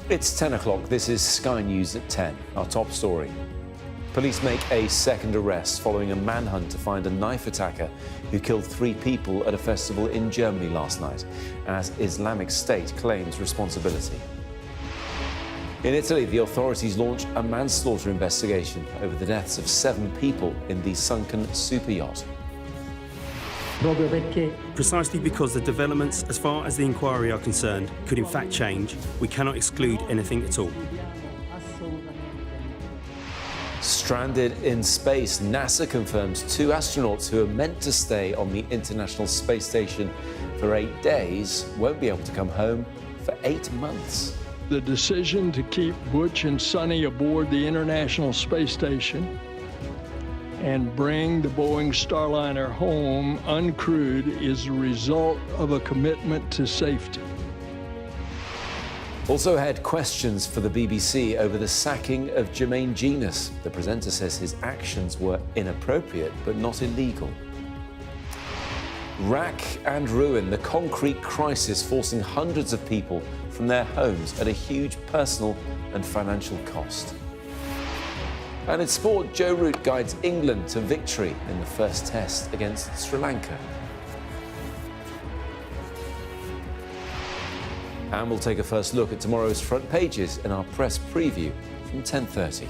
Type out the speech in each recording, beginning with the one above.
It's 10 o'clock. This is Sky News at 10. Our top story. Police make a second arrest following a manhunt to find a knife attacker who killed 3 people at a festival in Germany last night, as Islamic State claims responsibility. In Italy, the authorities launch a manslaughter investigation over the deaths of 7 people in the sunken Superyacht. Precisely because the developments, as far as the inquiry are concerned, could in fact change, we cannot exclude anything at all. Stranded in space, NASA confirms 2 astronauts who are meant to stay on the International Space Station for 8 days won't be able to come home for 8 months. The decision to keep Butch and Sonny aboard the International Space Station and bring the Boeing Starliner home uncrewed is a result of a commitment to safety. Also ahead, questions for the BBC over the sacking of Jermaine Jenas. The presenter says his actions were inappropriate but not illegal. Rack and ruin, the concrete crisis forcing hundreds of people from their homes at a huge personal and financial cost. And in sport, Joe Root guides England to victory in the first test against Sri Lanka. And we'll take a first look at tomorrow's front pages in our press preview from 10:30.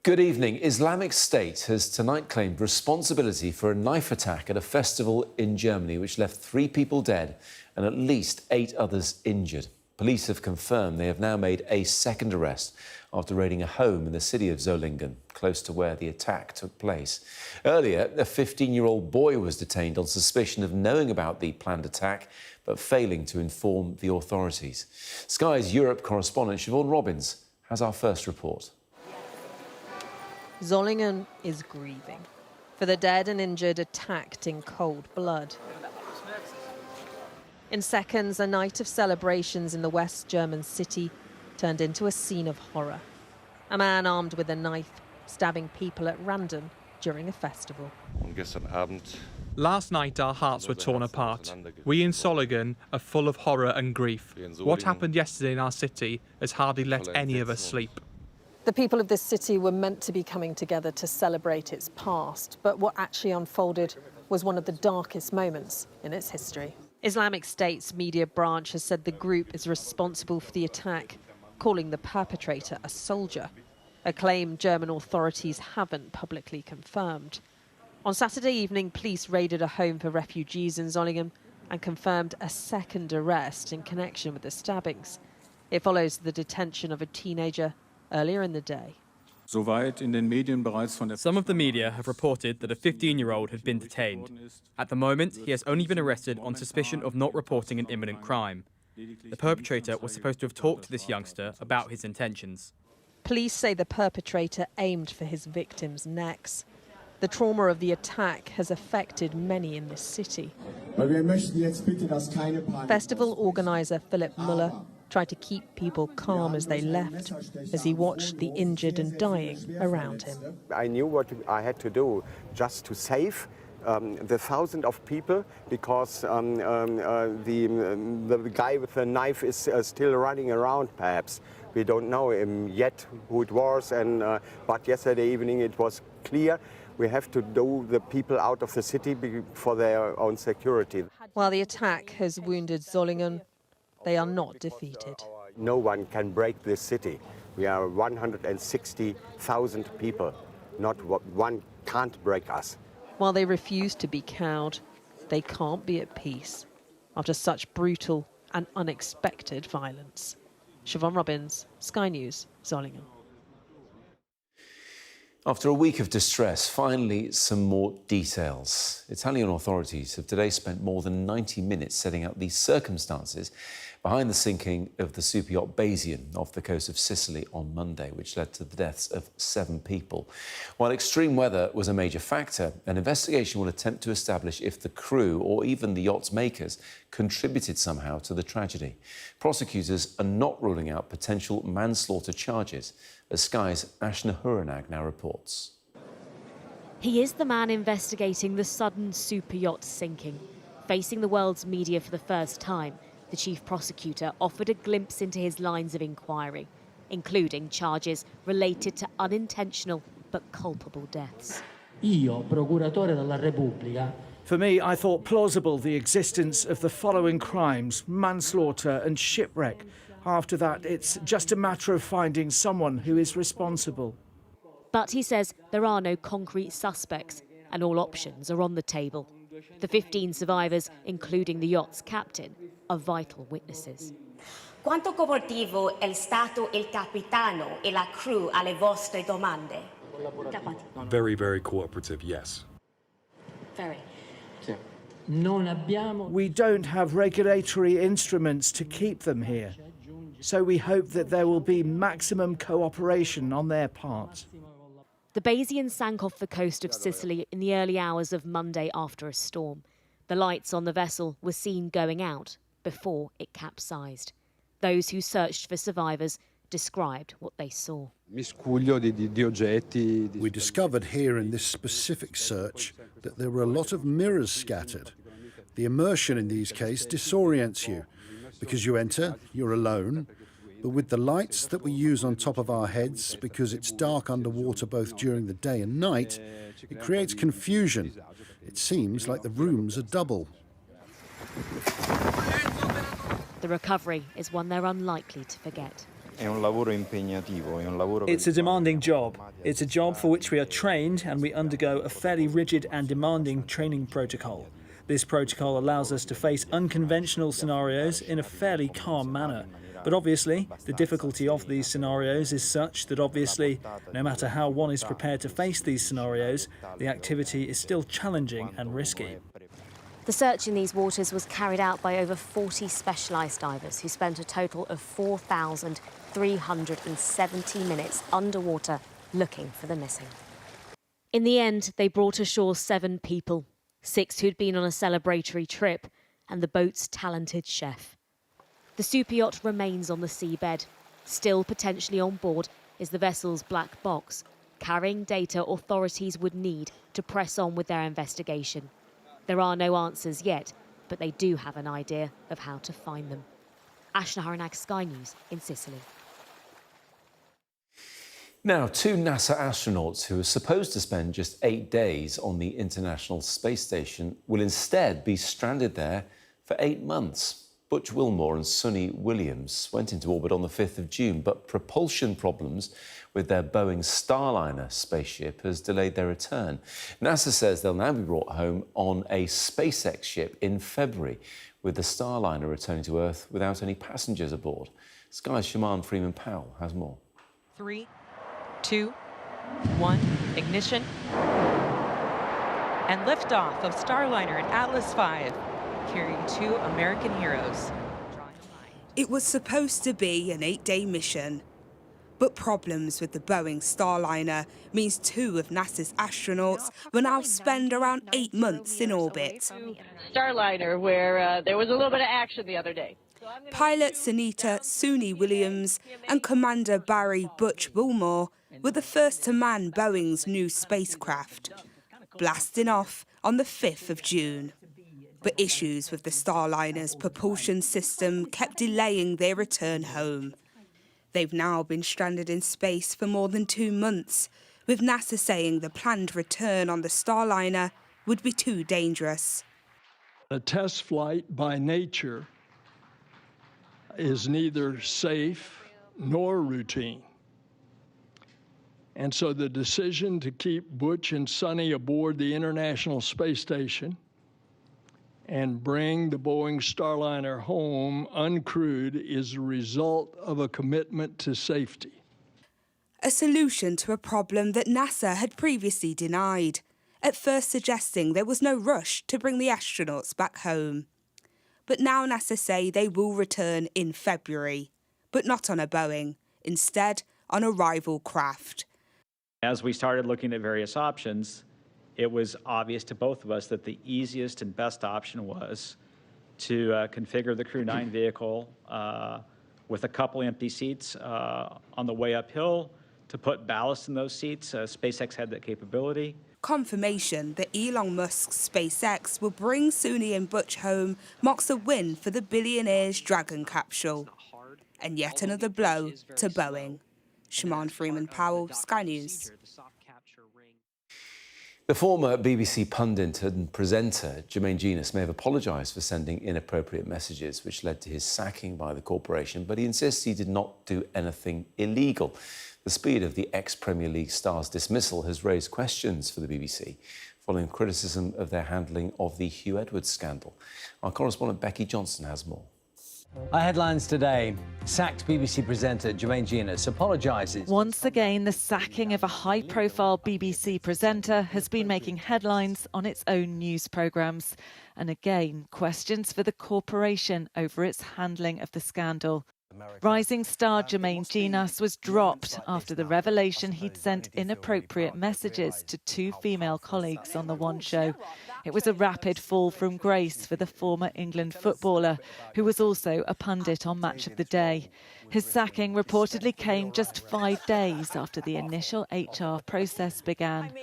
Good evening. Islamic State has tonight claimed responsibility for a knife attack at a festival in Germany which left 3 people dead and at least 8 others injured. Police have confirmed they have now made a second arrest after raiding a home in the city of Solingen, close to where the attack took place. Earlier, a 15-year-old boy was detained on suspicion of knowing about the planned attack but failing to inform the authorities. Sky's Europe correspondent Siobhan Robbins has our first report. Solingen is grieving for the dead and injured attacked in cold blood. In seconds, a night of celebrations in the West German city turned into a scene of horror. A man armed with a knife stabbing people at random during a festival. Last night our hearts were torn apart. We in Solingen are full of horror and grief. What happened yesterday in our city has hardly let any of us sleep. The people of this city were meant to be coming together to celebrate its past, but what actually unfolded was one of the darkest moments in its history. Islamic State's media branch has said the group is responsible for the attack, calling the perpetrator a soldier, a claim German authorities haven't publicly confirmed. On Saturday evening, police raided a home for refugees in Solingen and confirmed a second arrest in connection with the stabbings. It follows the detention of a teenager earlier in the day. Some of the media have reported that a 15-year-old had been detained. At the moment, he has only been arrested on suspicion of not reporting an imminent crime. The perpetrator was supposed to have talked to this youngster about his intentions. Police say the perpetrator aimed for his victims' necks. The trauma of the attack has affected many in this city. Festival organizer Philipp Müller tried to keep people calm as they left, as he watched the injured and dying around him. I knew what I had to do just to save the thousands of people, because the guy with the knife is still running around, perhaps. We don't know yet who it was, but yesterday evening it was clear we have to do the people out of the city for their own security. While the attack has wounded Solingen, they are not defeated. No one can break this city. We are 160,000 people. Not one can't break us. While they refuse to be cowed, they can't be at peace after such brutal and unexpected violence. Siobhan Robbins, Sky News, Solingen. After a week of distress, finally some more details. Italian authorities have today spent more than 90 minutes setting out the circumstances behind the sinking of the superyacht Basian off the coast of Sicily on Monday, which led to the deaths of 7 people. While extreme weather was a major factor, an investigation will attempt to establish if the crew or even the yacht's makers contributed somehow to the tragedy. Prosecutors are not ruling out potential manslaughter charges, as Sky's Ashna Huranag now reports. He is the man investigating the sudden superyacht sinking. Facing the world's media for the first time, the chief prosecutor offered a glimpse into his lines of inquiry, including charges related to unintentional but culpable deaths. Io, procuratore della Repubblica. For me, I thought plausible the existence of the following crimes: manslaughter and shipwreck. After that, it's just a matter of finding someone who is responsible. But he says there are no concrete suspects and all options are on the table. The 15 survivors, including the yacht's captain, are vital witnesses. Quanto cooperativo è stato il capitano e la crew alle vostre domande? Very, very cooperative, yes. Very. We don't have regulatory instruments to keep them here, so we hope that there will be maximum cooperation on their part. The Bayesian sank off the coast of Sicily in the early hours of Monday after a storm. The lights on the vessel were seen going out before it capsized. Those who searched for survivors described what they saw. We discovered here in this specific search that there were a lot of mirrors scattered. The immersion in these cases disorients you because you enter, you're alone, but with the lights that we use on top of our heads, because it's dark underwater both during the day and night, it creates confusion. It seems like the rooms are double. The recovery is one they're unlikely to forget. It's a demanding job. It's a job for which we are trained, and we undergo a fairly rigid and demanding training protocol. This protocol allows us to face unconventional scenarios in a fairly calm manner. But obviously, the difficulty of these scenarios is such that obviously, no matter how one is prepared to face these scenarios, the activity is still challenging and risky. The search in these waters was carried out by over 40 specialised divers who spent a total of 4,370 minutes underwater looking for the missing. In the end, they brought ashore 7 people, 6 who'd been on a celebratory trip, and the boat's talented chef. The superyacht remains on the seabed. Still potentially on board is the vessel's black box, carrying data authorities would need to press on with their investigation. There are no answers yet, but they do have an idea of how to find them. Ashna Haranag, Sky News in Sicily. Now, 2 NASA astronauts who are supposed to spend just 8 days on the International Space Station will instead be stranded there for 8 months. Butch Wilmore and Sunny Williams went into orbit on the 5th of June, but propulsion problems with their Boeing Starliner spaceship has delayed their return. NASA says they'll now be brought home on a SpaceX ship in February, with the Starliner returning to Earth without any passengers aboard. Sky's Shaman Freeman-Powell has more. 3, 2, 1, ignition. And liftoff of Starliner and Atlas V, carrying 2 American heroes. It was supposed to be an 8-day mission, but problems with the Boeing Starliner means 2 of NASA's astronauts will now spend around 8 months in orbit. Starliner, where there was a little bit of action the other day. Pilot Sunita Sunny Williams and Commander Barry Butch Wilmore were the first to man Boeing's new spacecraft, blasting off on the 5th of June. But issues with the Starliner's propulsion system kept delaying their return home. They've now been stranded in space for more than 2 months, with NASA saying the planned return on the Starliner would be too dangerous. A test flight by nature is neither safe nor routine. And so the decision to keep Butch and Sunny aboard the International Space Station and bring the Boeing Starliner home uncrewed is a result of a commitment to safety. A solution to a problem that NASA had previously denied, at first suggesting there was no rush to bring the astronauts back home. But now NASA say they will return in February, but not on a Boeing, instead on a rival craft. As we started looking at various options, it was obvious to both of us that the easiest and best option was to configure the Crew 9 vehicle with a couple empty seats on the way uphill to put ballast in those seats. SpaceX had that capability. Confirmation that Elon Musk's SpaceX will bring Suni and Butch home marks a win for the billionaire's Dragon capsule. And yet another blow to Boeing. Shimon Freeman-Powell, Sky News. The former BBC pundit and presenter, Jermaine Jenas, may have apologised for sending inappropriate messages, which led to his sacking by the corporation, but he insists he did not do anything illegal. The speed of the ex-Premier League star's dismissal has raised questions for the BBC, following criticism of their handling of the Hugh Edwards scandal. Our correspondent Becky Johnson has more. Our headlines today. Sacked BBC presenter Jermaine Jenas apologises. Once again, the sacking of a high-profile BBC presenter has been making headlines on its own news programmes. And again, questions for the corporation over its handling of the scandal. Rising star Jermaine Jenas was dropped after the revelation he'd sent inappropriate messages to two female colleagues on the One Show. It was a rapid fall from grace for the former England footballer, who was also a pundit on Match of the Day. His sacking reportedly came just 5 days after the initial HR process began.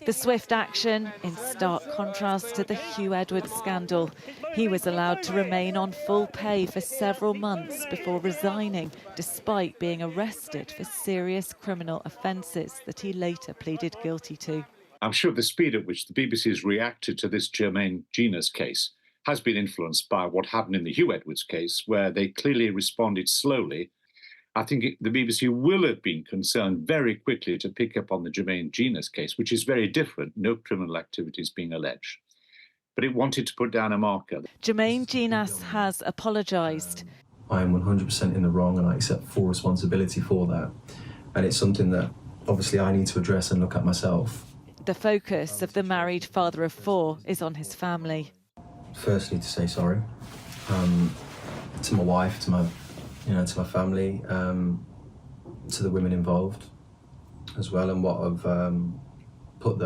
The swift action in stark contrast to the Hugh Edwards scandal. He was allowed to remain on full pay for several months before resigning, despite being arrested for serious criminal offences that he later pleaded guilty to. I'm sure the speed at which the BBC has reacted to this Jermaine Jenas case has been influenced by what happened in the Hugh Edwards case, where they clearly responded slowly. I think the BBC will have been concerned very quickly to pick up on the Jermaine Jenas case, which is very different, no criminal activities being alleged. But it wanted to put down a marker. Jermaine Jenas has apologised. I am 100% in the wrong and I accept full responsibility for that. And it's something that obviously I need to address and look at myself. The focus of the married father of four is on his family. Firstly, to say sorry to my wife, to my family, to the women involved as well, and what I've put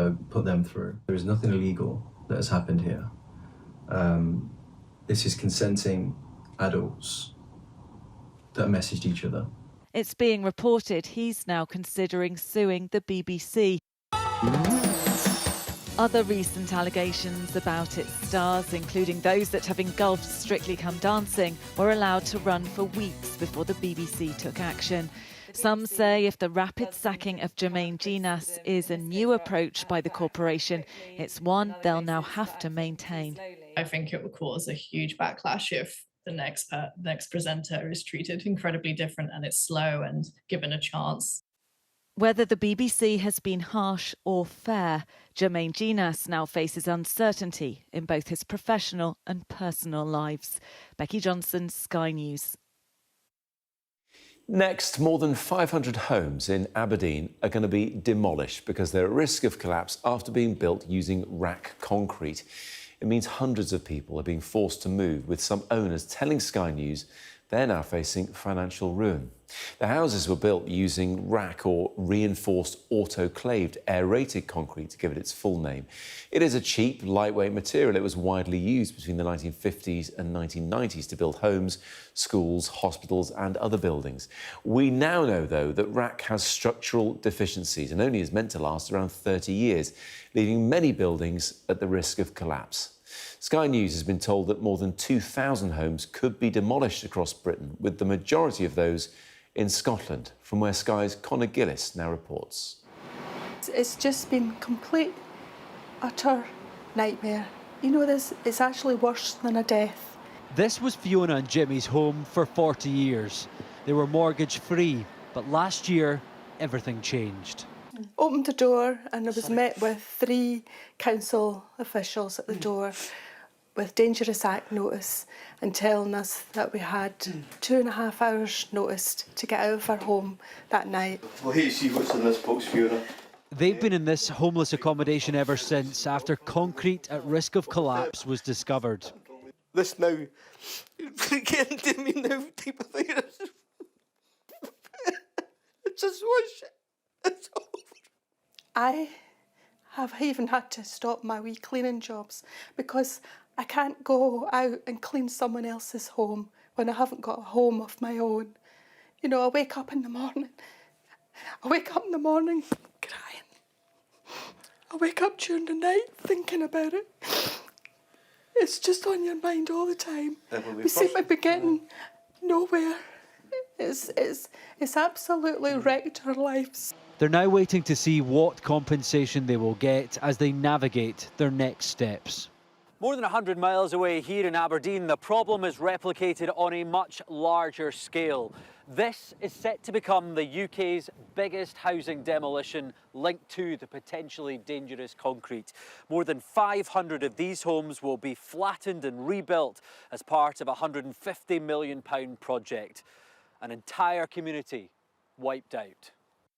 them through. There is nothing illegal that has happened here. This is consenting adults that messaged each other. It's being reported he's now considering suing the BBC. Other recent allegations about its stars, including those that have engulfed Strictly Come Dancing, were allowed to run for weeks before the BBC took action. Some say if the rapid sacking of Jermaine Jenas is a new approach by the corporation, it's one they'll now have to maintain. I think it will cause a huge backlash if the next presenter is treated incredibly different and it's slow and given a chance. Whether the BBC has been harsh or fair, Jermaine Jenas now faces uncertainty in both his professional and personal lives. Becky Johnson, Sky News. Next, more than 500 homes in Aberdeen are going to be demolished because they're at risk of collapse after being built using rack concrete. It means hundreds of people are being forced to move, with some owners telling Sky News they're now facing financial ruin. The houses were built using rack or reinforced autoclaved aerated concrete, to give it its full name. It is a cheap, lightweight material. It was widely used between the 1950s and 1990s to build homes, schools, hospitals and other buildings. We now know, though, that rack has structural deficiencies and only is meant to last around 30 years, leaving many buildings at the risk of collapse. Sky News has been told that more than 2,000 homes could be demolished across Britain, with the majority of those in Scotland, from where Sky's Conor Gillis now reports. It's just been complete, utter nightmare. You know, it's actually worse than a death. This was Fiona and Jimmy's home for 40 years. They were mortgage-free, but last year, everything changed. Opened the door and I was met with 3 council officials at the door with Dangerous Act notice and telling us that we had 2.5 hours notice to get out of our home that night. Well, here you see what's in this box, Fiona. They've been in this homeless accommodation ever since, after concrete at risk of collapse was discovered. This now, getting to me now, type of thing. It's just wish. It's over. I have even had to stop my wee cleaning jobs because I can't go out and clean someone else's home when I haven't got a home of my own. You know, I wake up in the morning crying. I wake up during the night thinking about it. It's just on your mind all the time. We seem to be getting nowhere. It's absolutely wrecked our lives. They're now waiting to see what compensation they will get as they navigate their next steps. More than 100 miles away here in Aberdeen, the problem is replicated on a much larger scale. This is set to become the UK's biggest housing demolition linked to the potentially dangerous concrete. More than 500 of these homes will be flattened and rebuilt as part of a £150 million project. An entire community wiped out.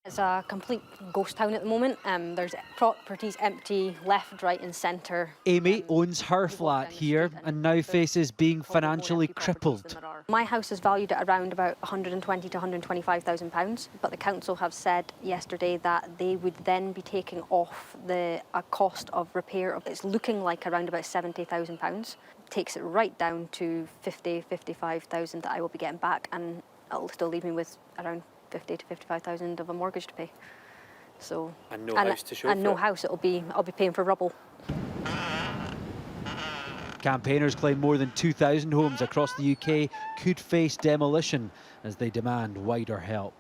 It's a complete ghost town at the moment. There's properties empty, left, right and centre. Amy owns her flat here and now faces being financially crippled. My house is valued at around about £120,000 to £125,000, but the council have said yesterday that they would then be taking off a cost of repair. It's looking like around about £70,000. Takes it right down to 50, 55,000 that I will be getting back, and it'll still leave me with around 50 to 55,000 of a mortgage to pay. So and no house to show and for no it. house. I'll be paying for rubble. Campaigners claim more than 2,000 homes across the UK could face demolition as they demand wider help.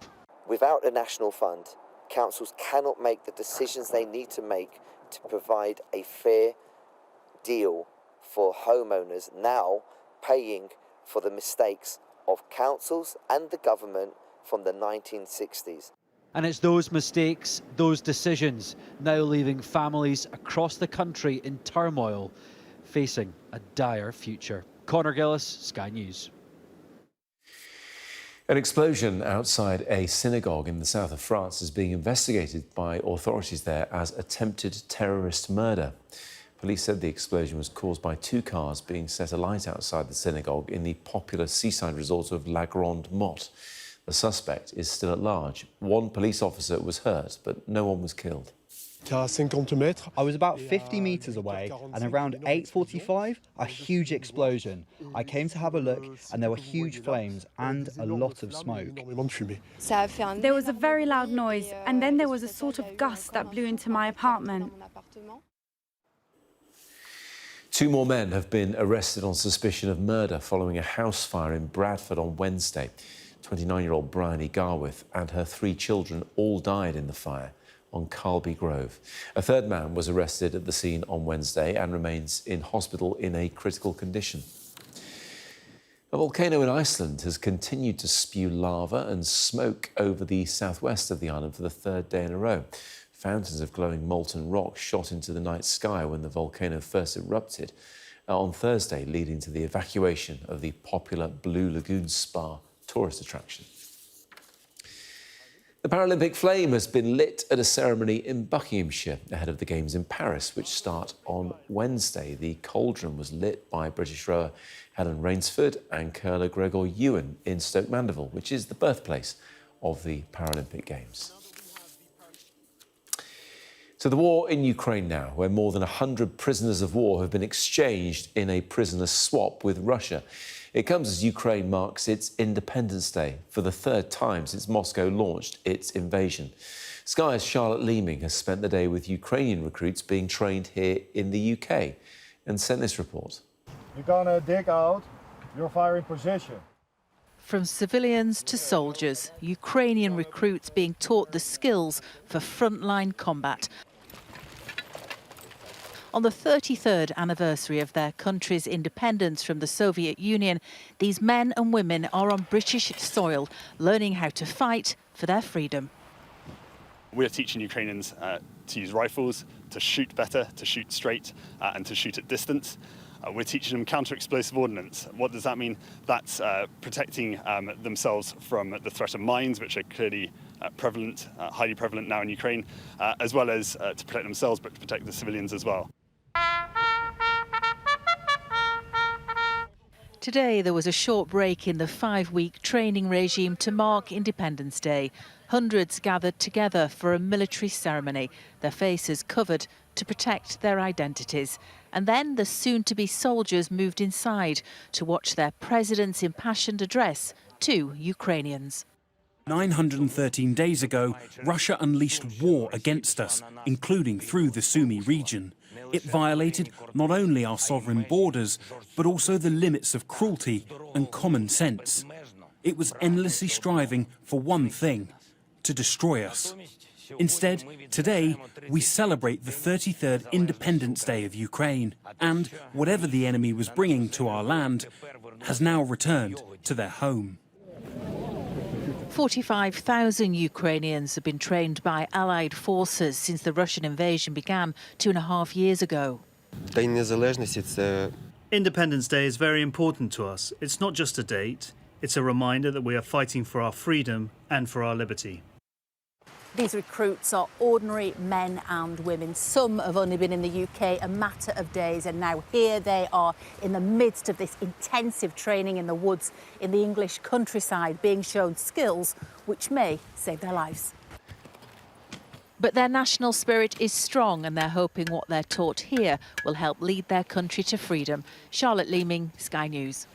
Without a national fund, councils cannot make the decisions they need to make to provide a fair deal for homeowners now paying for the mistakes of councils and the government from the 1960s. And it's those mistakes, those decisions, now leaving families across the country in turmoil, facing a dire future. Conor Gillis, Sky News. An explosion outside a synagogue in the south of France is being investigated by authorities there as attempted terrorist murder. Police said the explosion was caused by two cars being set alight outside the synagogue in the popular seaside resort of La Grande Motte. The suspect is still at large. One police officer was hurt, but no one was killed. I was about 50 metres away, and around 8:45, a huge explosion. I came to have a look, and there were huge flames and a lot of smoke. There was a very loud noise, and then there was a sort of gust that blew into my apartment. Two more men have been arrested on suspicion of murder following a house fire in Bradford on Wednesday. 29-year-old Bryony Garwith and her three children all died in the fire on Carlby Grove. A third man was arrested at the scene on Wednesday and remains in hospital in a critical condition. A volcano in Iceland has continued to spew lava and smoke over the southwest of the island for the third day in a row. Fountains of glowing molten rock shot into the night sky when the volcano first erupted on Thursday, leading to the evacuation of the popular Blue Lagoon Spa tourist attraction. The Paralympic flame has been lit at a ceremony in Buckinghamshire ahead of the Games in Paris, which start on Wednesday. The cauldron was lit by British rower Helen Rainsford and curler Gregor Ewan in Stoke Mandeville, which is the birthplace of the Paralympic Games. So the war in Ukraine now, where more than 100 prisoners of war have been exchanged in a prisoner swap with Russia. It comes as Ukraine marks its Independence Day for the third time since Moscow launched its invasion. Sky's Charlotte Leeming has spent the day with Ukrainian recruits being trained here in the UK and sent this report. You're gonna dig out your firing position. From civilians to soldiers, Ukrainian recruits being taught the skills for frontline combat. On the 33rd anniversary of their country's independence from the Soviet Union, these men and women are on British soil, learning how to fight for their freedom. We're teaching Ukrainians to use rifles, to shoot better, to shoot straight, and to shoot at distance. We're teaching them counter-explosive ordnance. What does that mean? That's protecting themselves from the threat of mines, which are clearly prevalent, highly prevalent now in Ukraine, as well as to protect themselves, but to protect the civilians as well. Today there was a short break in the 5-week training regime to mark Independence Day. Hundreds gathered together for a military ceremony, their faces covered to protect their identities. And then the soon-to-be soldiers moved inside to watch their president's impassioned address to Ukrainians. 913 days ago, Russia unleashed war against us, including through the Sumy region. It violated not only our sovereign borders, but also the limits of cruelty and common sense. It was endlessly striving for one thing: to destroy us. Instead, today, we celebrate the 33rd Independence Day of Ukraine, and whatever the enemy was bringing to our land has now returned to their home. 45,000 Ukrainians have been trained by Allied forces since the Russian invasion began 2.5 years ago. Independence Day is very important to us. It's not just a date, it's a reminder that we are fighting for our freedom and for our liberty. These recruits are ordinary men and women. Some have only been in the UK a matter of days, and now here they are in the midst of this intensive training in the woods in the English countryside, being shown skills which may save their lives. But their national spirit is strong, and they're hoping what they're taught here will help lead their country to freedom. Charlotte Leeming, Sky News.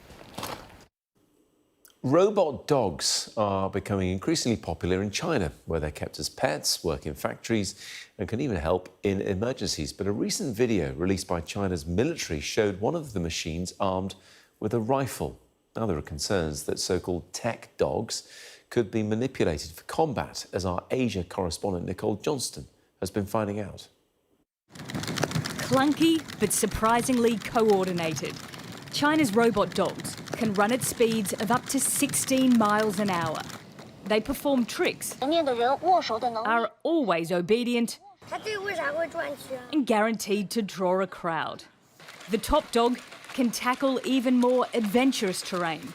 Robot dogs are becoming increasingly popular in China, where they're kept as pets, work in factories and can even help in emergencies. But a recent video released by China's military showed one of the machines armed with a rifle. Now there are concerns that so-called tech dogs could be manipulated for combat, as our Asia correspondent Nicole Johnston has been finding out. Clunky, but surprisingly coordinated. China's robot dogs can run at speeds of up to 16 miles an hour. They perform tricks, are always obedient, and guaranteed to draw a crowd. The top dog can tackle even more adventurous terrain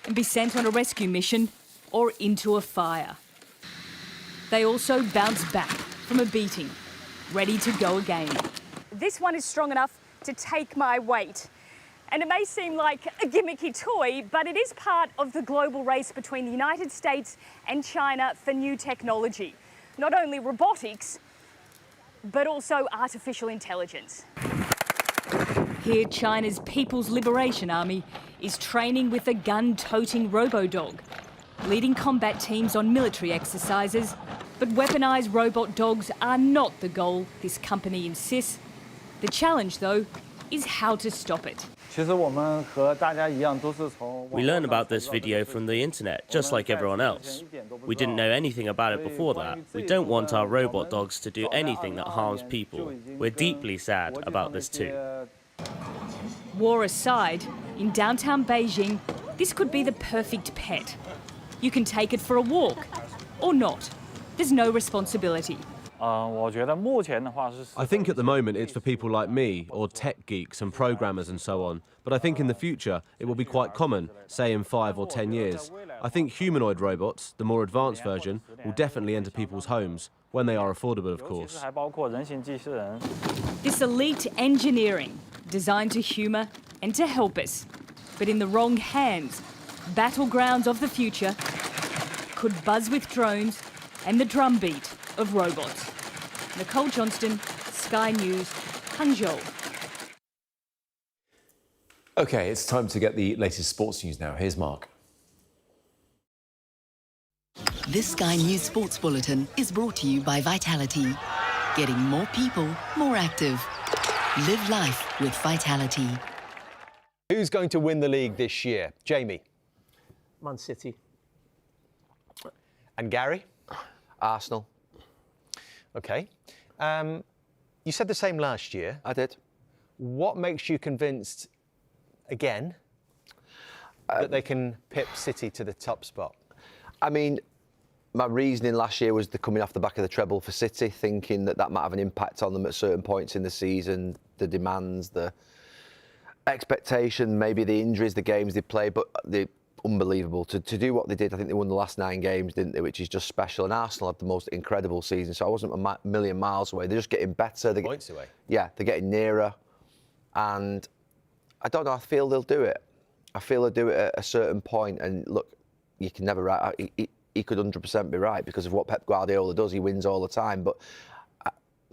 and be sent on a rescue mission or into a fire. They also bounce back from a beating, ready to go again. This one is strong enough to take my weight. And it may seem like a gimmicky toy, but it is part of the global race between the United States and China for new technology. Not only robotics, but also artificial intelligence. Here, China's People's Liberation Army is training with a gun-toting robo-dog, leading combat teams on military exercises. But weaponised robot dogs are not the goal, this company insists. The challenge, though, is how to stop it. We learned about this video from the internet, just like everyone else. We didn't know anything about it before that. We don't want our robot dogs to do anything that harms people. We're deeply sad about this too. War aside, in downtown Beijing, this could be the perfect pet. You can take it for a walk, or not. There's no responsibility. I think at the moment it's for people like me, or tech geeks and programmers and so on. But I think in the future it will be quite common, say in 5 or 10 years. I think humanoid robots, the more advanced version, will definitely enter people's homes, when they are affordable, of course. This elite engineering, designed to humour and to help us. But in the wrong hands, battlegrounds of the future could buzz with drones and the drumbeat of robots. Nicole Johnston, Sky News, Hangzhou. OK, it's time to get the latest sports news now. Here's Mark. This Sky News Sports Bulletin is brought to you by Vitality. Getting more people more active. Live life with Vitality. Who's going to win the league this year? Jamie? Man City. And Gary? Arsenal. OK. You said the same last year. I did. What makes you convinced, again, that they can pip City to the top spot? I mean, my reasoning last year was the coming off the back of the treble for City, thinking that that might have an impact on them at certain points in the season, the demands, the expectation, maybe the injuries, the games they played, but the unbelievable to do what they did. I think they won the last 9 games, didn't they, which is just special. And Arsenal had the most incredible season, so I wasn't a million miles away. They're just getting better. Points away. Yeah, they're getting nearer. And I don't know, I feel they'll do it. I feel they'll do it at a certain point. And look, you can never write. He could 100% be right because of what Pep Guardiola does. He wins all the time. But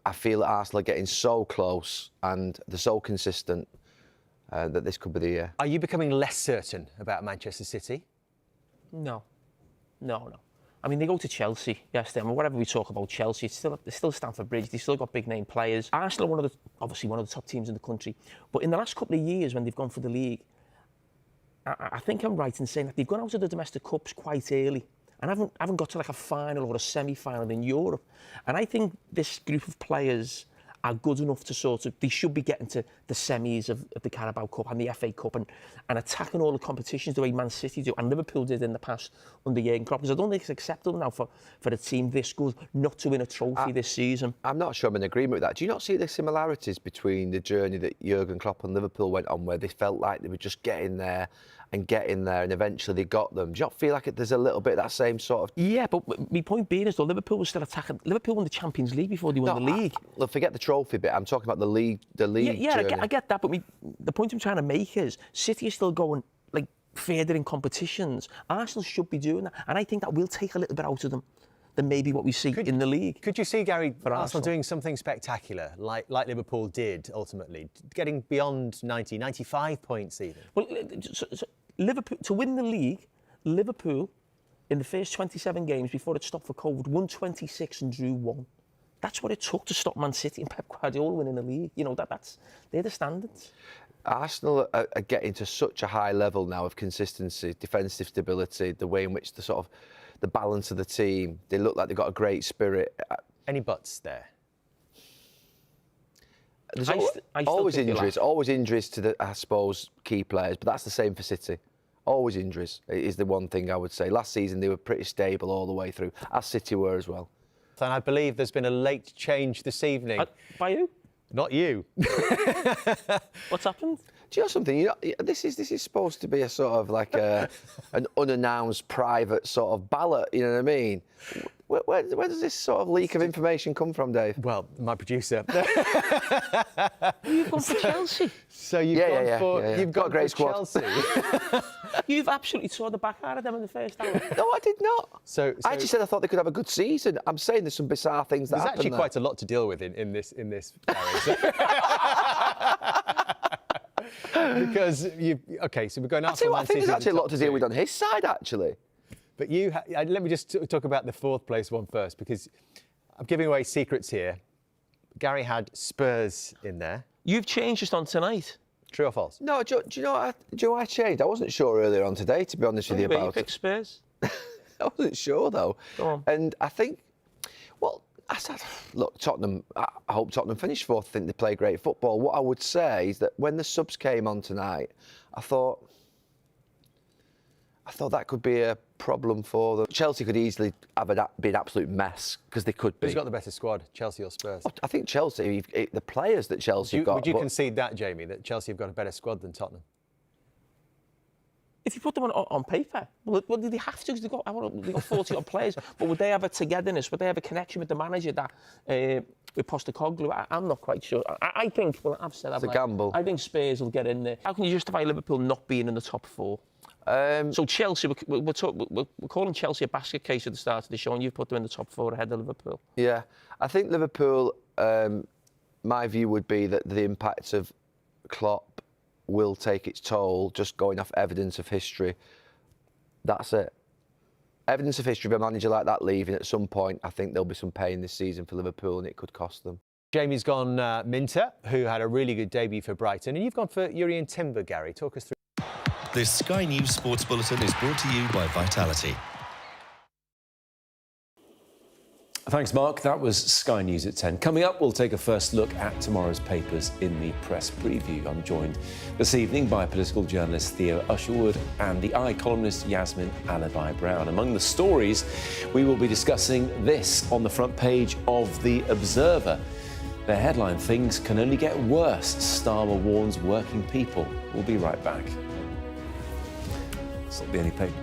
I feel that Arsenal are getting so close and they're so consistent that this could be the year. Are you becoming less certain about Manchester City? No. No. I mean, they go to Chelsea yesterday. I mean, whatever we talk about Chelsea, it's still Stamford Bridge. They've still got big name players. Arsenal are obviously one of the top teams in the country. But in the last couple of years, when they've gone for the league, I think I'm right in saying that they've gone out of the domestic cups quite early and haven't got to like a final or a semi-final in Europe. And I think this group of players are good enough to they should be getting to the semis of the Carabao Cup and the FA Cup and attacking all the competitions the way Man City do and Liverpool did in the past under Jurgen Klopp, because I don't think it's acceptable now for a team this good not to win a trophy this season. I'm not sure I'm in agreement with that. Do you not see the similarities between the journey that Jurgen Klopp and Liverpool went on, where they felt like they were just getting there and eventually they got them? Do you not feel like there's a little bit of that same sort of... Yeah, but my point being is, though, Liverpool was still attacking. Liverpool won the Champions League before they won the league. Look, forget the trophy bit. I'm talking about the league Yeah, journey. I get that, but the point I'm trying to make is City is still going like further in competitions. Arsenal should be doing that, and I think that will take a little bit out of them than maybe what we see in the league. Could you see, Gary, Arsenal doing something spectacular, like Liverpool did ultimately, getting beyond 90, 95 points even? Well, so Liverpool, to win the league, Liverpool, in the first 27 games before it stopped for COVID, won 26 and drew 1. That's what it took to stop Man City and Pep Guardiola winning the league. You know, they're the standards. Arsenal are getting to such a high level now of consistency, defensive stability, the way in which the balance of the team, they look like they've got a great spirit. Any buts there? There's always injuries to the, I suppose, key players, but that's the same for City. Always injuries is the one thing I would say. Last season they were pretty stable all the way through, as City were as well. And I believe there's been a late change this evening. By who? Not you. What's happened? Do you know something? You know, this is supposed to be a sort of like an unannounced private sort of ballot. You know what I mean? Where does this sort of leak of information come from, Dave? Well, my producer. You've gone for Chelsea. So you've got a great squad. Chelsea. You've absolutely tore the back out of them in the first hour. No, I did not. So I actually said I thought they could have a good season. I'm saying there's some bizarre things that happen. There's actually quite a lot to deal with in this because so we're going out for Man City. I think there's actually a lot to deal with on his side, actually. But let me just talk about the fourth place one first, because I'm giving away secrets here. Gary had Spurs in there. You've changed just on tonight. True or false? No, do you know I changed? I wasn't sure earlier on today, to be honest with you, about it. Spurs? I wasn't sure, though. Go on. And I think, well, I said, look, Tottenham, I hope Tottenham finish fourth. I think they play great football. What I would say is that when the subs came on tonight, I thought that could be a problem for them. Chelsea could easily be an absolute mess, because they could be. Who's got the better squad, Chelsea or Spurs? I think Chelsea, the players that Chelsea have got... Would you concede that, Jamie, that Chelsea have got a better squad than Tottenham? If you put them on paper, well, they have to, because they've got 40-odd players, but would they have a togetherness? Would they have a connection with the manager that with Postecoglou? I'm not quite sure. I think, well, I've said it's a gamble. I think Spurs will get in there. How can you justify Liverpool not being in the top four? So Chelsea, we're calling Chelsea a basket case at the start of the show, and you've put them in the top four ahead of Liverpool. Yeah, I think Liverpool, my view would be that the impact of Klopp will take its toll, just going off evidence of history. That's it. Evidence of history of a manager like that leaving at some point, I think there'll be some pain this season for Liverpool, and it could cost them. Jamie's gone Minter, who had a really good debut for Brighton, and you've gone for Jurrien Timber, Gary. Talk us through. This Sky News Sports Bulletin is brought to you by Vitality. Thanks, Mark. That was Sky News at 10. Coming up, we'll take a first look at tomorrow's papers in the press preview. I'm joined this evening by political journalist Theo Usherwood and the I columnist Yasmin Alibi-Brown. Among the stories, we will be discussing this on the front page of The Observer. Their headline, "Things Can Only Get Worse. Starmer warns working people." We'll be right back. It's not the only paper.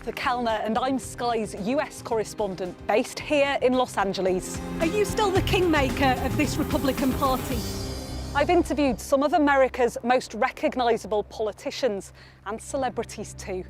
Martha Kellner and I'm Sky's US correspondent based here in Los Angeles. Are you still the kingmaker of this Republican Party? I've interviewed some of America's most recognisable politicians and celebrities too.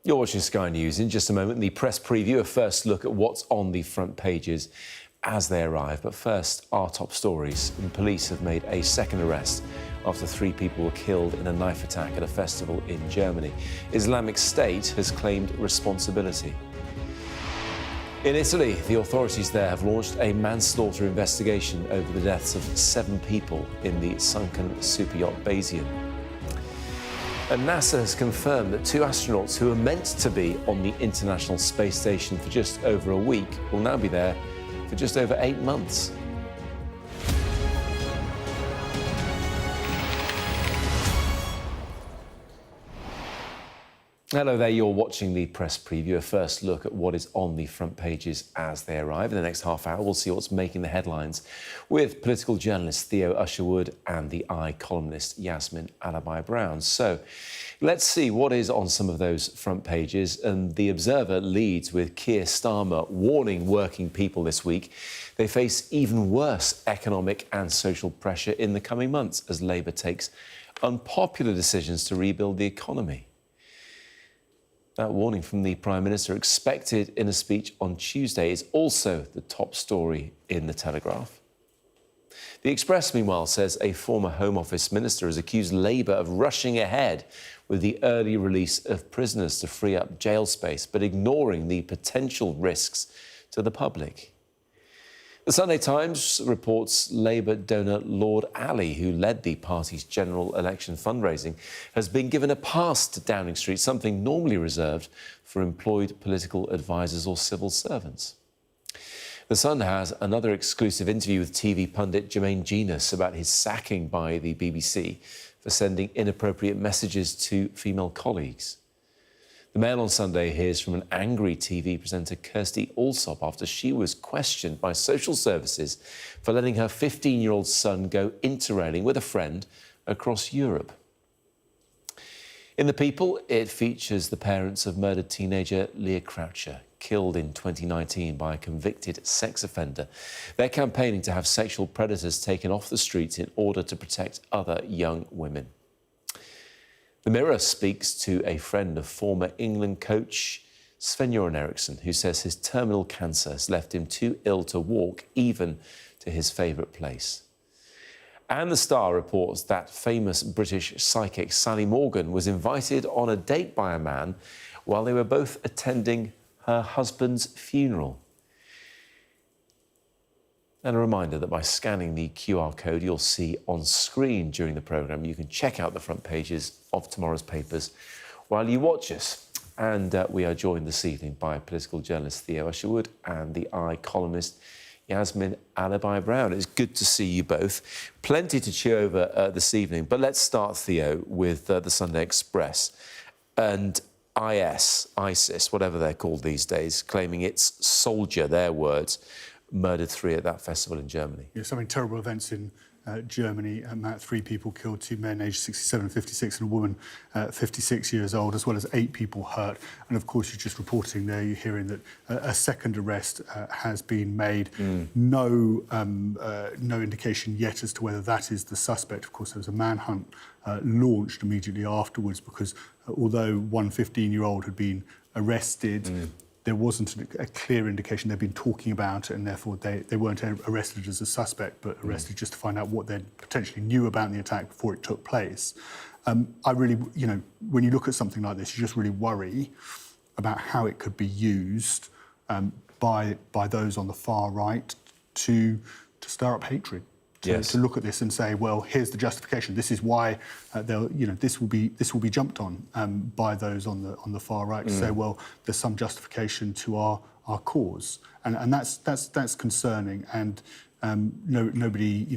You're watching Sky News. In just a moment, the press preview, a first look at what's on the front pages as they arrive. But first, our top stories. And police have made a second arrest after 3 people were killed in a knife attack at a festival in Germany. Islamic State has claimed responsibility. In Italy, the authorities there have launched a manslaughter investigation over the deaths of 7 people in the sunken superyacht Bayesian. And NASA has confirmed that 2 astronauts who were meant to be on the International Space Station for just over a week will now be there for just over 8 months. Hello there, you're watching the press preview, a first look at what is on the front pages as they arrive. In the next half hour, we'll see what's making the headlines with political journalist Theo Usherwood and the I columnist Yasmin Alabai-Brown. So let's see what is on some of those front pages. And The Observer leads with Keir Starmer warning working people this week they face even worse economic and social pressure in the coming months as Labour takes unpopular decisions to rebuild the economy. That warning from the Prime Minister, expected in a speech on Tuesday, is also the top story in The Telegraph. The Express, meanwhile, says a former Home Office minister has accused Labour of rushing ahead with the early release of prisoners to free up jail space, but ignoring the potential risks to the public. The Sunday Times reports Labour donor Lord Ali, who led the party's general election fundraising, has been given a pass to Downing Street, something normally reserved for employed political advisers or civil servants. The Sun has another exclusive interview with TV pundit Jermaine Jenas about his sacking by the BBC for sending inappropriate messages to female colleagues. The Mail on Sunday hears from an angry TV presenter Kirsty Allsop after she was questioned by social services for letting her 15-year-old son go interrailing with a friend across Europe. In The People, it features the parents of murdered teenager Leah Croucher, killed in 2019 by a convicted sex offender. They're campaigning to have sexual predators taken off the streets in order to protect other young women. The Mirror speaks to a friend of former England coach Sven-Göran Eriksson, who says his terminal cancer has left him too ill to walk even to his favourite place. And The Star reports that famous British psychic Sally Morgan was invited on a date by a man while they were both attending her husband's funeral. And a reminder that by scanning the QR code you'll see on screen during the programme, you can check out the front pages of tomorrow's papers while you watch us. And we are joined this evening by political journalist Theo Usherwood and the I columnist Yasmin Alibi-Brown. It's good to see you both. Plenty to chew over this evening, but let's start, Theo, with the Sunday Express. And ISIS, whatever they're called these days, claiming its soldier, their words, murdered 3 at that festival in Germany. Yeah, something terrible events in Germany. 3 people killed, 2 men aged 67 and 56, and a woman 56 years old, as well as 8 people hurt. And of course, you're just reporting there, you're hearing that a second arrest has been made. No indication yet as to whether that is the suspect. Of course, there was a manhunt launched immediately afterwards because although one 15-year-old had been arrested, there wasn't a clear indication. They'd been talking about it, and therefore they weren't arrested as a suspect, but arrested just to find out what they potentially knew about the attack before it took place. I really, when you look at something like this, you just really worry about how it could be used by those on the far right to stir up hatred. To look at this and say, well, here's the justification. This is why this will be jumped on by those on the far right to say, well, there's some justification to our cause, and that's concerning. And nobody,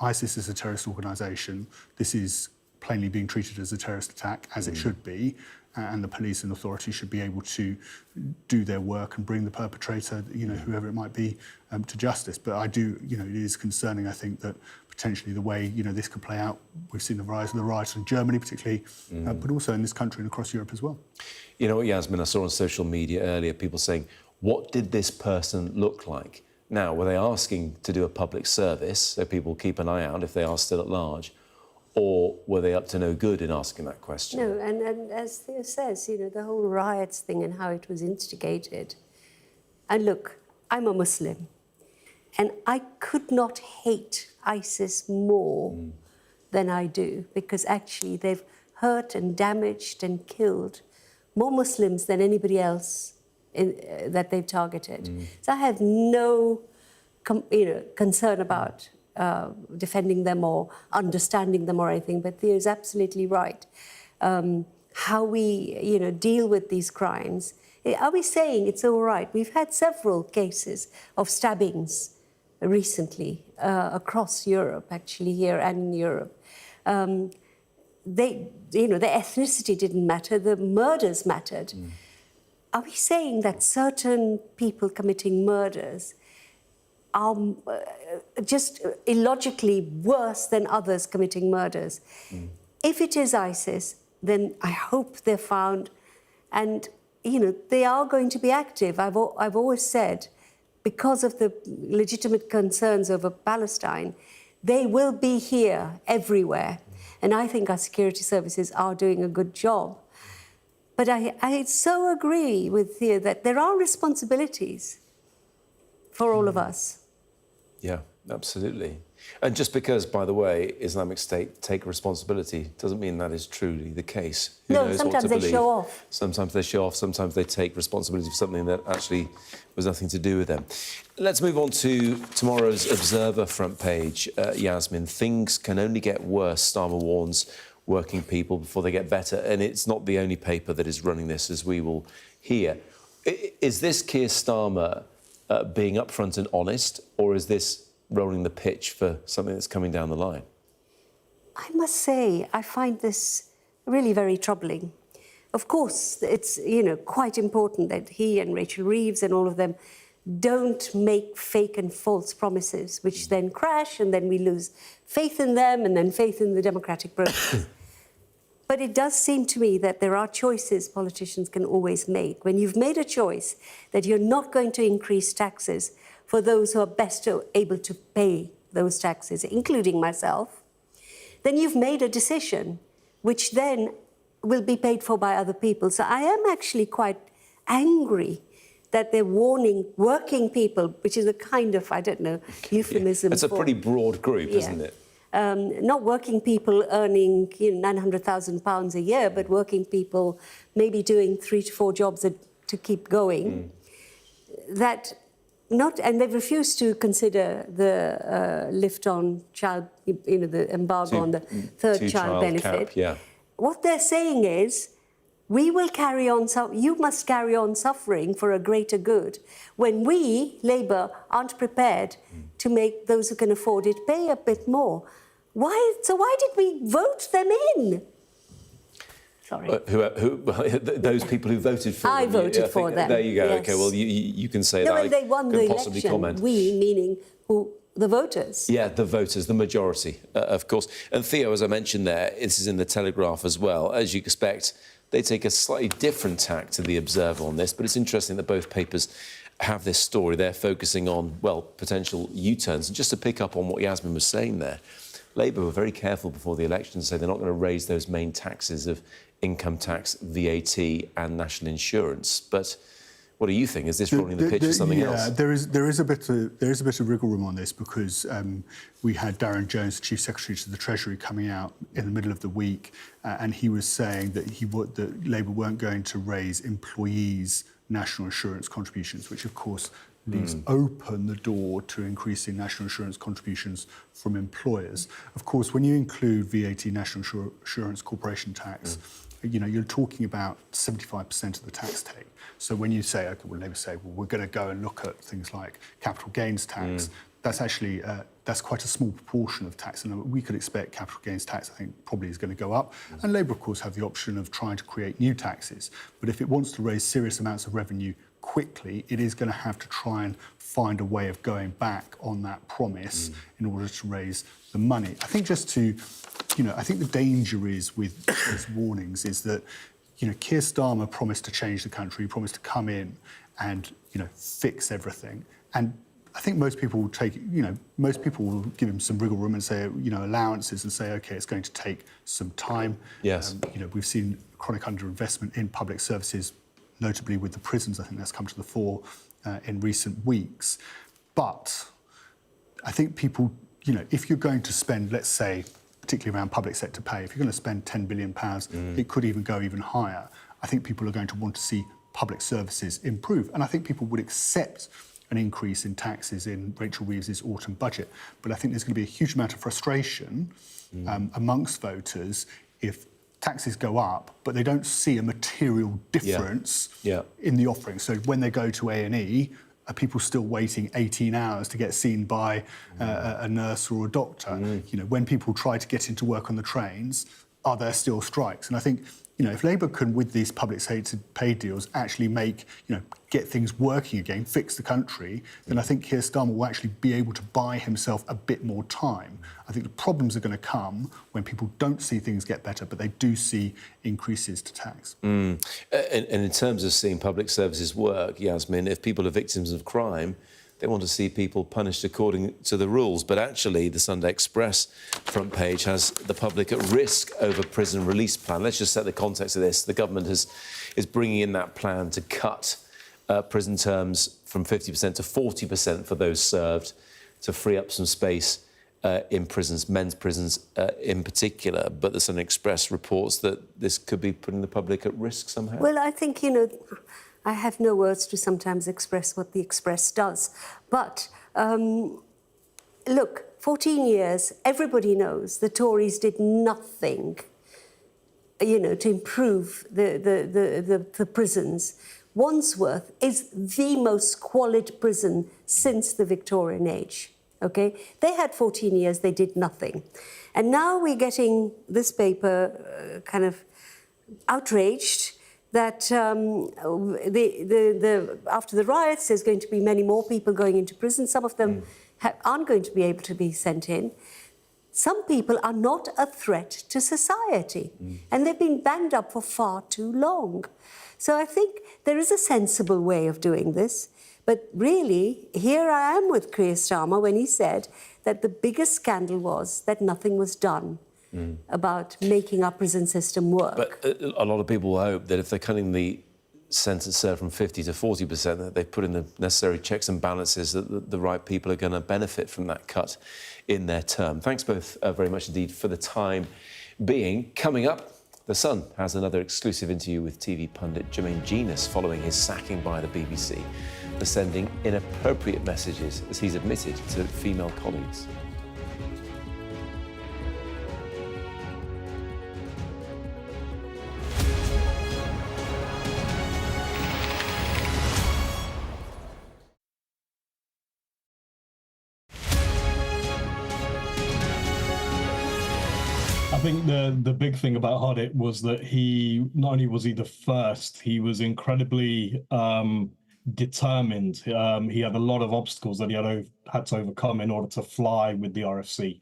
ISIS is a terrorist organisation. This is plainly being treated as a terrorist attack, as it should be. And the police and authorities should be able to do their work and bring the perpetrator, whoever it might be, to justice. But I do, it is concerning, I think, that potentially the way, this could play out. We've seen the rise of the riots in Germany, particularly, but also in this country and across Europe as well. You know what, Yasmin, I saw on social media earlier people saying, what did this person look like? Now, were they asking to do a public service, so people keep an eye out if they are still at large? Or were they up to no good in asking that question? No, and as Theo says, the whole riots thing and how it was instigated. And look, I'm a Muslim, and I could not hate ISIS more than I do, because actually they've hurt and damaged and killed more Muslims than anybody else that they've targeted. So I have no concern about defending them or understanding them or anything, but Theo is absolutely right. How we, deal with these crimes. Are we saying it's all right? We've had several cases of stabbings recently across Europe, actually here and in Europe. The ethnicity didn't matter, the murders mattered. Are we saying that certain people committing murders are just illogically worse than others committing murders? If it is ISIS, then I hope they're found, and they are going to be active. I've always said, because of the legitimate concerns over Palestine, they will be here everywhere, and I think our security services are doing a good job. But I so agree with Theo that there are responsibilities for all of us. Yeah, absolutely. And just because, by the way, Islamic State take responsibility doesn't mean that is truly the case. Who knows sometimes what to they believe. show off. Sometimes they show off, sometimes they take responsibility for something that actually was nothing to do with them. Let's move on to tomorrow's Observer front page. Yasmin, things can only get worse, Starmer warns working people before they get better. And it's not the only paper that is running this, as we will hear. Is this Keir Starmer being upfront and honest, or is this rolling the pitch for something that's coming down the line? I must say, I find this really very troubling. Of course, it's, quite important that he and Rachel Reeves and all of them don't make fake and false promises, which then crash, and then we lose faith in them and then faith in the democratic process. But it does seem to me that there are choices politicians can always make. When you've made a choice that you're not going to increase taxes for those who are best able to pay those taxes, including myself, then you've made a decision which then will be paid for by other people. So I am actually quite angry that they're warning working people, which is a kind of, euphemism. It's a pretty broad group, isn't it? Not working people earning £900,000 a year, but working people maybe doing 3 to 4 jobs to keep going. And they've refused to consider the lift on child, the embargo on the third child benefit. Cap, yeah. What they're saying is, we will carry on, you must carry on suffering for a greater good, when we, Labour, aren't prepared to make those who can afford it pay a bit more. Why did we vote them in? Sorry. Those people who voted for them. I voted for them. There you go. Yes. OK, well, you can say no, that. when they won the election, comment. we, meaning who? The voters. Yeah, the voters, the majority, of course. And Theo, as I mentioned there, this is in the Telegraph as well. As you expect, they take a slightly different tack to the Observer on this, but it's interesting that both papers have this story. They're focusing on, well, potential U-turns. And just to pick up on what Yasmin was saying there, Labour were very careful before the election to say they're not going to raise those main taxes of income tax, VAT and national insurance. But what do you think? Is this rolling the pitch for something else? Yeah, there is a bit of wriggle room on this, because we had Darren Jones, the Chief Secretary to the Treasury, coming out in the middle of the week, and he was saying that that Labour weren't going to raise employees' national insurance contributions, which of course leaves open the door to increasing national insurance contributions from employers. Of course, when you include VAT, national insurance corporation tax, you're talking about 75% of the tax take. So when you say, OK, well, Labour say, well, we're going to go and look at things like capital gains tax, that's actually that's quite a small proportion of tax. And we could expect capital gains tax, I think, probably is going to go up. And Labour, of course, have the option of trying to create new taxes. But if it wants to raise serious amounts of revenue quickly, it is going to have to try and find a way of going back on that promise in order to raise the money. I think just to, I think the danger is with these warnings is that, Keir Starmer promised to change the country, promised to come in and, fix everything. And I think most people will most people will give him some wriggle room and say, allowances and say, OK, it's going to take some time. Yes. We've seen chronic underinvestment in public services, notably with the prisons. I think that's come to the fore in recent weeks. But I think people, if you're going to spend, let's say, particularly around public sector pay, if you're going to spend £10 billion, it could even go even higher. I think people are going to want to see public services improve. And I think people would accept an increase in taxes in Rachel Reeves's autumn budget. But I think there's going to be a huge amount of frustration amongst voters if taxes go up, but they don't see a material difference in the offering. So when they go to A&E, are people still waiting 18 hours to get seen by a nurse or a doctor? When people try to get into work on the trains, are there still strikes? And I think, if Labour can, with these public sector pay deals, actually make, get things working again, fix the country, then I think Keir Starmer will actually be able to buy himself a bit more time. I think the problems are going to come when people don't see things get better, but they do see increases to tax. And in terms of seeing public services work, Yasmin, if people are victims of crime, they want to see people punished according to the rules. But actually, the Sunday Express front page has the public at risk over prison release plan. Let's just set the context of this. The government is bringing in that plan to cut prison terms from 50% to 40% for those served, to free up some space in prisons, men's prisons in particular. But the Sunday Express reports that this could be putting the public at risk somehow. Well, I think, I have no words to sometimes express what the Express does. But, look, 14 years, everybody knows the Tories did nothing, to improve the prisons. Wandsworth is the most squalid prison since the Victorian age, OK? They had 14 years, they did nothing. And now we're getting this paper kind of outraged that after the riots, there's going to be many more people going into prison. Some of them aren't going to be able to be sent in. Some people are not a threat to society, and they've been banged up for far too long. So I think there is a sensible way of doing this. But really, here I am with Keir Starmer when he said that the biggest scandal was that nothing was done about making our prison system work. But a lot of people hope that if they're cutting the sentence served from 50 to 40%, that they've put in the necessary checks and balances, that the right people are going to benefit from that cut in their term. Thanks both very much indeed for the time being. Coming up, The Sun has another exclusive interview with TV pundit Jermaine Jenas following his sacking by the BBC for sending inappropriate messages, as he's admitted, to female colleagues. I think the big thing about Hodit was that he not only was he the first, he was incredibly determined. He had a lot of obstacles that he had to overcome in order to fly with the RFC,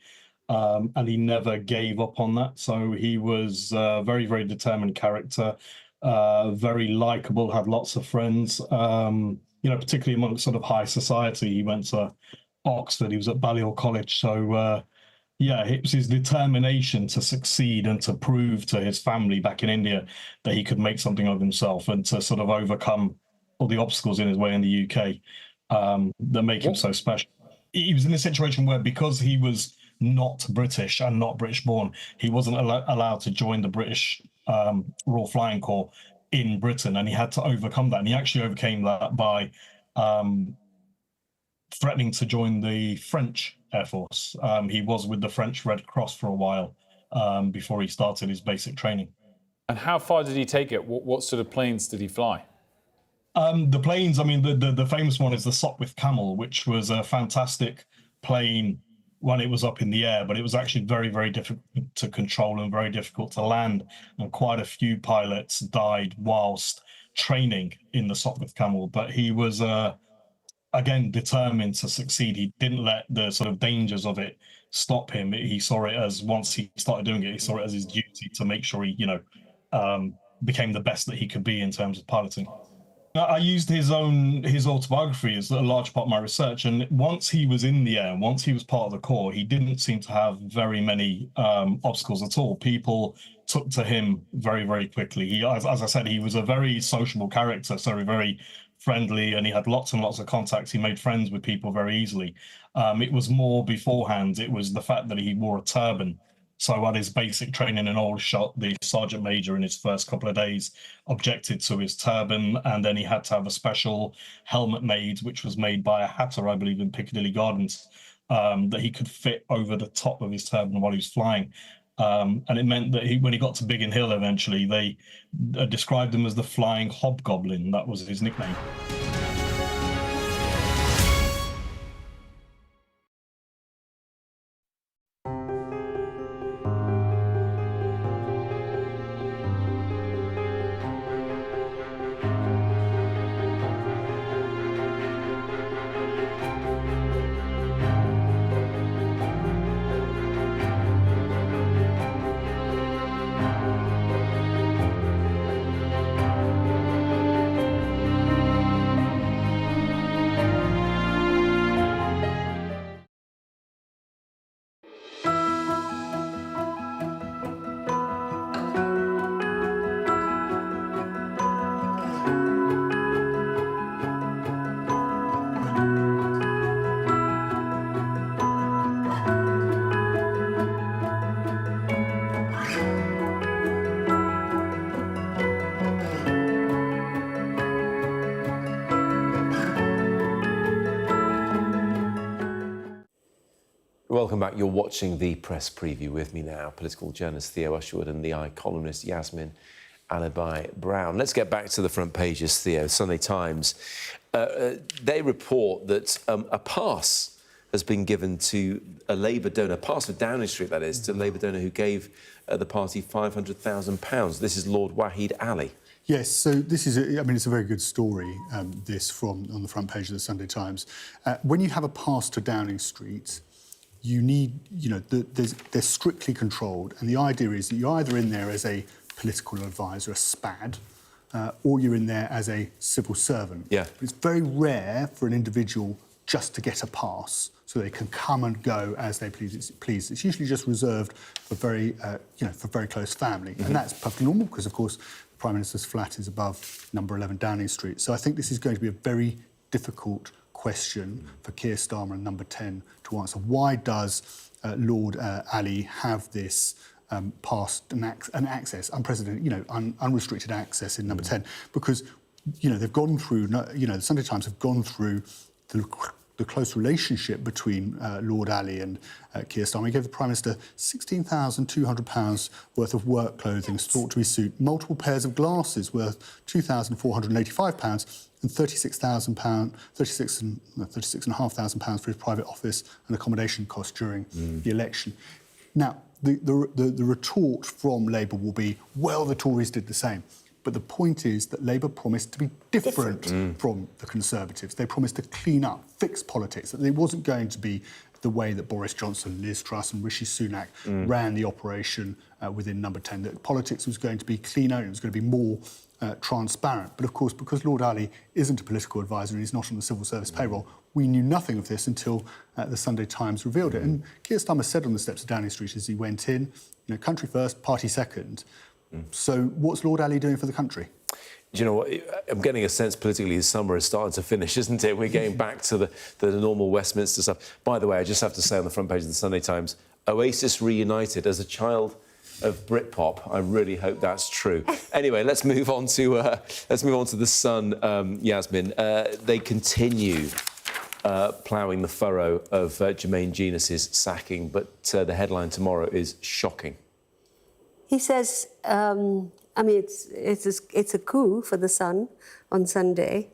and he never gave up on that. So he was a very, very determined character, very likable, had lots of friends. Particularly amongst sort of high society. He went to Oxford. He was at Balliol College. So. Yeah, it was his determination to succeed and to prove to his family back in India that he could make something of himself and to sort of overcome all the obstacles in his way in the UK that make him so special. He was in a situation where, because he was not British and not British born, he wasn't allowed to join the British Royal Flying Corps in Britain, and he had to overcome that. And he actually overcame that by threatening to join the French Air Force. He was with the French Red Cross for a while before he started his basic training. And how far did he take it? What sort of planes did he fly? The planes, I mean, the famous one is the Sopwith Camel, which was a fantastic plane when it was up in the air, but it was actually very, very difficult to control and very difficult to land. And quite a few pilots died whilst training in the Sopwith Camel. But he was again, determined to succeed. He didn't let the sort of dangers of it stop him. He saw it as, once he started doing it, he saw it as his duty to make sure he, became the best that he could be in terms of piloting. I used his autobiography as a large part of my research. And once he was in the air, once he was part of the Corps, he didn't seem to have very many obstacles at all. People took to him very, very quickly. He, as I said, he was a very sociable character, so very friendly, and he had lots and lots of contacts. He made friends with people very easily. It was more beforehand. It was the fact that he wore a turban. So at his basic training in Aldershot, the sergeant major in his first couple of days objected to his turban, and then he had to have a special helmet made, which was made by a hatter, I believe, in Piccadilly Gardens, that he could fit over the top of his turban while he was flying. And it meant that when he got to Biggin Hill eventually, they described him as the flying hobgoblin. That was his nickname. Welcome back. You're watching the press preview with me now. Political journalist Theo Usherwood and the columnist Yasmin Alibai-Brown. Let's get back to the front pages, Theo. Sunday Times. They report that a pass has been given to a Labour donor, a pass for Downing Street, that is, to a Labour donor who gave the party £500,000. This is Lord Wahid Ali. Yes, so this is, it's a very good story, this on the front page of the Sunday Times. When you have a pass to Downing Street, you need, they're strictly controlled. And the idea is that you're either in there as a political advisor, a SPAD, or you're in there as a civil servant. Yeah. But it's very rare for an individual just to get a pass so they can come and go as they please. It's usually just reserved for very close family. Mm-hmm. And that's perfectly normal because, of course, the Prime Minister's flat is above number 11 Downing Street. So I think this is going to be a very difficult question for Keir Starmer and number 10 to answer. Why does Lord Ali have this pass and access, unprecedented, unrestricted access in number 10? Because, they've gone through, the Sunday Times have gone through the close relationship between Lord Ali and Keir Starmer. He gave the Prime Minister £16,200 worth of work clothing thought to be suit, multiple pairs of glasses worth £2,485 and £36,500 for his private office and accommodation costs during the election. Now, the retort from Labour will be, well, the Tories did the same. But the point is that Labour promised to be different from the Conservatives. They promised to clean up, fix politics, that it wasn't going to be the way that Boris Johnson, Liz Truss and Rishi Sunak ran the operation within Number 10, that politics was going to be cleaner and it was going to be more transparent. But of course, because Lord Ali isn't a political advisor and he's not on the civil service payroll, we knew nothing of this until the Sunday Times revealed it. And Keir Starmer said on the steps of Downing Street as he went in, country first, party second. So what's Lord Ali doing for the country? Do you know what? I'm getting a sense politically the summer is starting to finish, isn't it? We're getting back to the normal Westminster stuff. By the way, I just have to say on the front page of the Sunday Times, Oasis reunited. As a child of Britpop, I really hope that's true. Anyway, let's move on to the Sun, Yasmin. They continue ploughing the furrow of Jermaine Jenas' sacking, but the headline tomorrow is shocking. He says, it's a coup for the Sun on Sunday.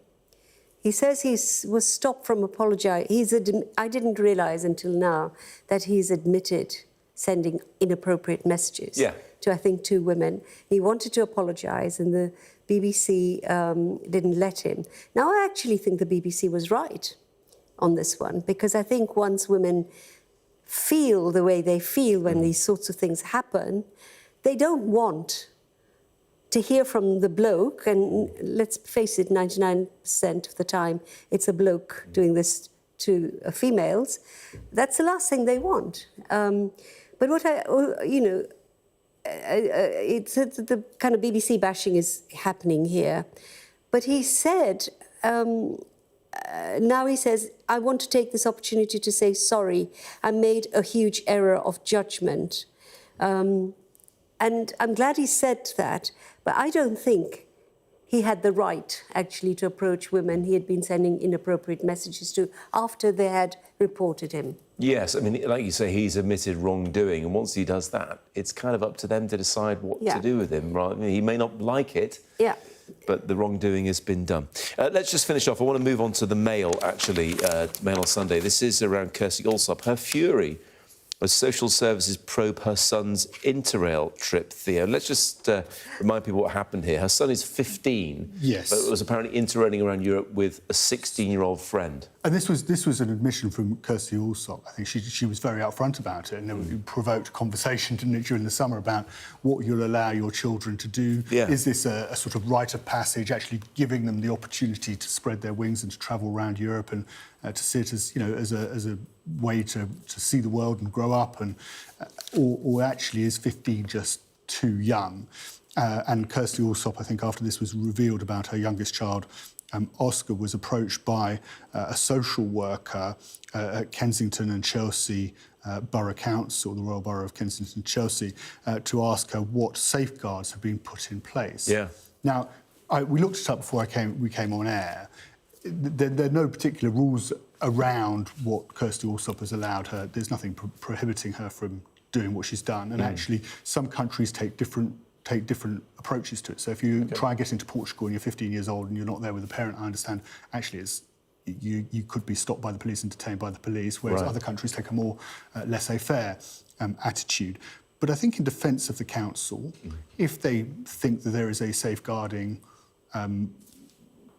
He says he was stopped from apologising. I didn't realise until now that he's admitted sending inappropriate messages to, I think, 2 women. He wanted to apologise and the BBC didn't let him. Now, I actually think the BBC was right on this one, because I think once women feel the way they feel when these sorts of things happen, they don't want to hear from the bloke, and let's face it, 99% of the time it's a bloke doing this to females. That's the last thing they want. But what it's the kind of BBC bashing is happening here. But he said, now he says, I want to take this opportunity to say sorry. I made a huge error of judgment. And I'm glad he said that, but I don't think he had the right, actually, to approach women he had been sending inappropriate messages to after they had reported him. Yes, I mean, like you say, he's admitted wrongdoing, and once he does that, it's kind of up to them to decide what to do with him, right? I mean, he may not like it, but the wrongdoing has been done. Let's just finish off. I want to move on to the Mail, actually, Mail on Sunday. This is around Kirsty Allsop. Her fury as social services probe her son's Interrail trip, Theo. Let's just remind people what happened here. Her son is 15, but was apparently interrailing around Europe with a 16-year-old friend. And this was an admission from Kirsty Allsop. I think she was very upfront about it, and it provoked a conversation, didn't it, during the summer about what you'll allow your children to do. Is this a sort of rite of passage, actually giving them the opportunity to spread their wings and to travel around Europe and to see it as, as a way to see the world and grow up, and or actually is 15 just too young? And Kirsty Allsop, I think, after this was revealed about her youngest child, Oscar, was approached by a social worker at Kensington and Chelsea Borough Council, the Royal Borough of Kensington and Chelsea, to ask her what safeguards have been put in place. Now, we looked it up before we came on air. There are no particular rules around what Kirsty Allsop has allowed her. There's nothing prohibiting her from doing what she's done. And actually, some countries take different approaches to it. So if you try and get into Portugal and you're 15 years old and you're not there with a parent, I understand, actually you could be stopped by the police and detained by the police, whereas other countries take a more laissez-faire attitude. But I think in defence of the council, if they think that there is a safeguarding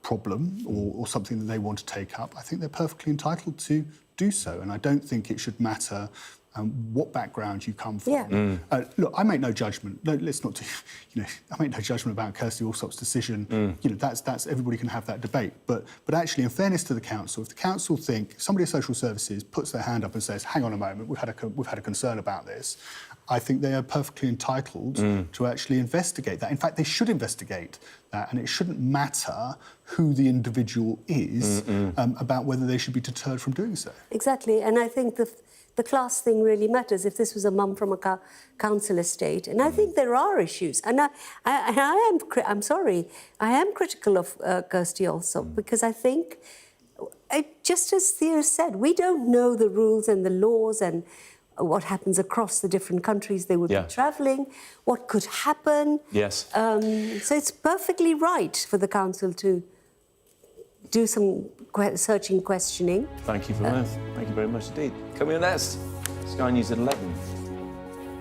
problem or something that they want to take up, I think they're perfectly entitled to do so. And I don't think it should matter what background you come from. Look, I make no judgment. No, let's not do. I make no judgment about Kirsty Allsop's decision. That's everybody can have that debate. But actually, in fairness to the council, if the council think somebody at social services puts their hand up and says, "Hang on a moment, we've had a concern about this," I think they are perfectly entitled to actually investigate that. In fact, they should investigate that, and it shouldn't matter who the individual is about whether they should be deterred from doing so. Exactly, and I think the class thing really matters. If this was a mum from a council estate, and I think there are issues, and I'm sorry, I am critical of Kirsty Allsop because I think, just as Theo said, we don't know the rules and the laws and what happens across the different countries they would be travelling, what could happen. So it's perfectly right for the council to do some searching questioning. Thank you very much indeed. Coming on next, Sky News at 11.